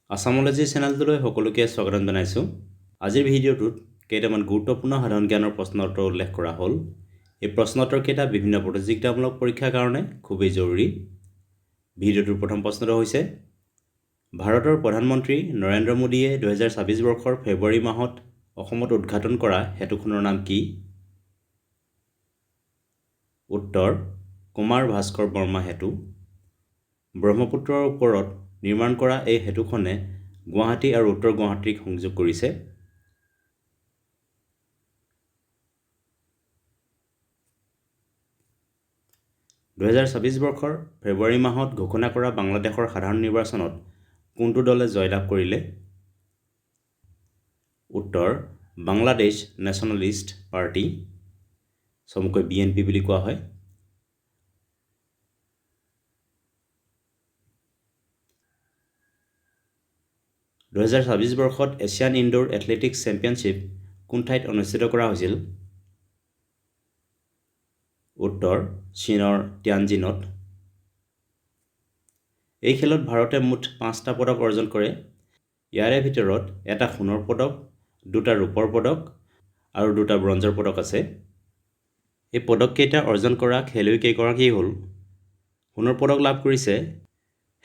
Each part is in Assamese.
আসামোলজি চেনেলটোলৈ সকলোকে স্বাগতম জনাইছোঁ। আজিৰ ভিডিঅ'টোত কেইটামান গুৰুত্বপূৰ্ণ সাধাৰণ জ্ঞানৰ প্ৰশ্ন উত্তৰ উল্লেখ কৰা হ'ল। এই প্ৰশ্ন উত্তৰকেইটা বিভিন্ন প্ৰতিযোগিতামূলক পৰীক্ষাৰ কাৰণে খুবেই জৰুৰী। ভিডিঅ'টোৰ প্ৰথম প্ৰশ্নটো হৈছে, ভাৰতৰ প্ৰধানমন্ত্ৰী নৰেন্দ্ৰ মোদীয়ে 2026 বৰ্ষৰ ফেব্ৰুৱাৰী মাহত অসমত উদ্ঘাটন কৰা সেতুখনৰ নাম কি? উত্তৰ, কুমাৰ ভাস্কৰ বৰ্মা সেতু। ব্ৰহ্মপুত্ৰৰ ওপৰত নিৰ্মাণ কৰা এই সেতুখনে গুৱাহাটী আৰু উত্তৰ গুৱাহাটীক সংযোগ কৰিছে। (2026 বৰ্ষৰ ফেব্ৰুৱাৰী মাহত ঘোষণা কৰা বাংলাদেশৰ সাধাৰণ নিৰ্বাচনত কোনটো দলে জয়লাভ কৰিলে? উত্তৰ, বাংলাদেশ নেশ্যনেলিষ্ট পাৰ্টি, চমুকৈ BNP বুলি কোৱা হয়। (2026 বৰ্ষত এছিয়ান ইনডোৰ এথলেটিক্স চেম্পিয়নশ্বিপ কোন ঠাইত অনুষ্ঠিত কৰা হৈছিল? উত্তৰ, চীনৰ তিয়ানজিনত। এই খেলত ভাৰতে মুঠ 5টা পদক অৰ্জন কৰে। ইয়াৰে ভিতৰত এটা সোণৰ পদক, 2টা ৰূপৰ পদক আৰু 2টা ব্ৰঞ্জৰ পদক আছে। এই পদককেইটা অৰ্জন কৰা খেলুৱৈকেইগৰাকী হ'ল: সোণৰ পদক লাভ কৰিছে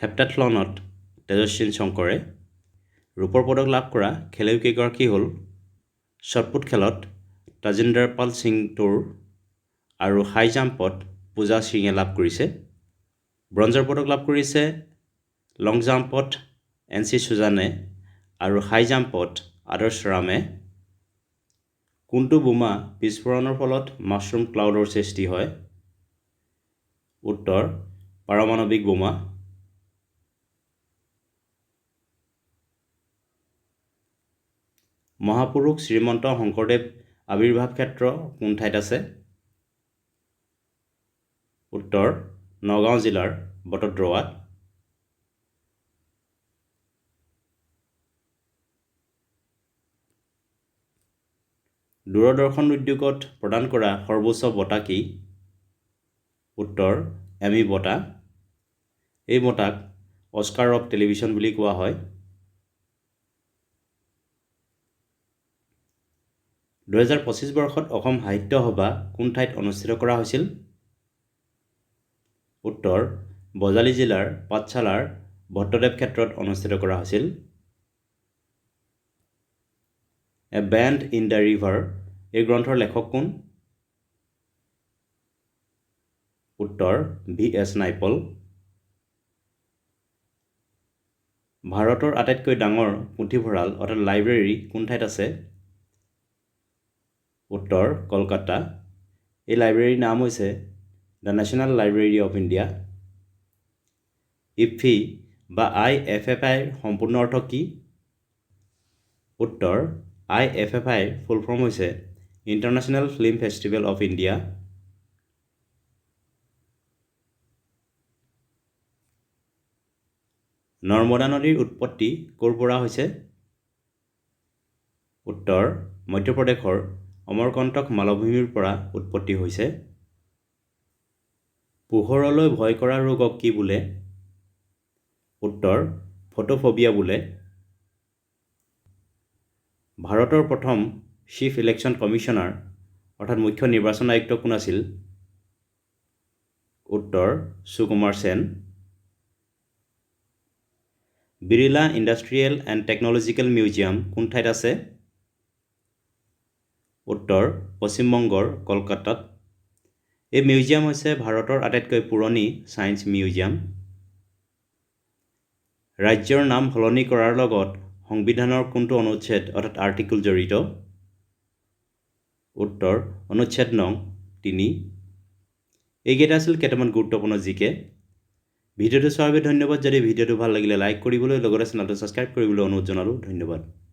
হেপ্টাথলনত তেজস্বিন শংকৰে। ৰূপৰ পদক লাভ কৰা খেলুৱৈকেইগৰাকী হ'ল শ্বটপুট খেলত তাজিন্দৰ পাল সিং তুৰ আৰু হাই জাম্পত পূজা সিঙে লাভ কৰিছে। ব্ৰঞ্জৰ পদক লাভ কৰিছে লং জাম্পত NC সুজানে আৰু হাই জাম্পত আদৰ্শ ৰামে। কোনটো বোমা বিস্ফোৰণৰ ফলত মাছৰুম ক্লাউডৰ সৃষ্টি হয়? উত্তৰ, পাৰমাণৱিক বোমা। মহাপুৰুষ শ্ৰীমন্ত শংকৰদেৱ আৱিৰ্ভাৱ ক্ষেত্ৰ কোন ঠাইত আছে? উত্তৰ, নগাঁও জিলাৰ বটদ্ৰৱাত। দূৰদৰ্শন উদ্যোগত প্ৰদান কৰা সৰ্বোচ্চ বঁটা কি? উত্তৰ, এমি বঁটা। এই বঁটাক অস্কাৰ অৱ টেলিভিছন বুলি কোৱা হয়। 2025 বৰ্ষত অসম সাহিত্য সভা কোন ঠাইত অনুষ্ঠিত কৰা হৈছিল? উত্তৰ, বজালী জিলাৰ পাঠশালাৰ ভট্টদেৱ ক্ষেত্ৰত অনুষ্ঠিত কৰা হৈছিল। এ বেণ্ড ইন দ্য ৰিভাৰ এই গ্ৰন্থৰ লেখক কোন? উত্তৰ, VS নাইপল। ভাৰতৰ আটাইতকৈ ডাঙৰ পুথিভঁৰাল অৰ্থাৎ লাইব্ৰেৰী কোন ঠাইত আছে? উত্তৰ, কলকাতা। এই লাইব্ৰেৰীৰ নাম হৈছে the national library of India. IFFI বা IFFI ৰ সম্পূৰ্ণ অৰ্থ কি? উত্তৰ, IFFI ৰ ফুল ফৰ্ম হৈছে international film festival of India. Narmada নদীৰ উৎপত্তি ক'ৰ পৰা হৈছে? উত্তৰ, মধ্যপ্ৰদেশৰ অমৰকণ্টক মালভূমিৰ পৰা উৎপত্তি হৈছে। পোহৰলৈ ভয় কৰা ৰোগক কি বোলে? উত্তৰ, ফটোফবিয়া বোলে। ভাৰতৰ প্ৰথম চিফ ইলেকশ্যন কমিশ্যনাৰ অৰ্থাৎ মুখ্য নিৰ্বাচন আয়ুক্ত কোন আছিল? উত্তৰ, Sukumar Sen. Birla industrial and technological museum কোন ঠাইত আছে? উত্তৰ, পশ্চিমবংগৰ কলকাতাত। এই মিউজিয়াম হৈছে ভাৰতৰ আটাইতকৈ পুৰণি ছায়েন্স মিউজিয়াম। ৰাজ্যৰ নাম সলনি কৰাৰ লগত সংবিধানৰ কোনটো অনুচ্ছেদ অৰ্থাৎ আৰ্টিকল জড়িত? উত্তৰ, অনুচ্ছেদ নং 3। এইকেইটা আছিল কেইটামান গুৰুত্বপূৰ্ণ জিকে। ভিডিঅ'টো চোৱাৰ বাবে ধন্যবাদ। যদি ভিডিঅ'টো ভাল লাগিলে লাইক কৰিবলৈ লগতে চেনেলটো ছাবস্ক্ৰাইব কৰিবলৈ অনুৰোধ জনালোঁ। ধন্যবাদ।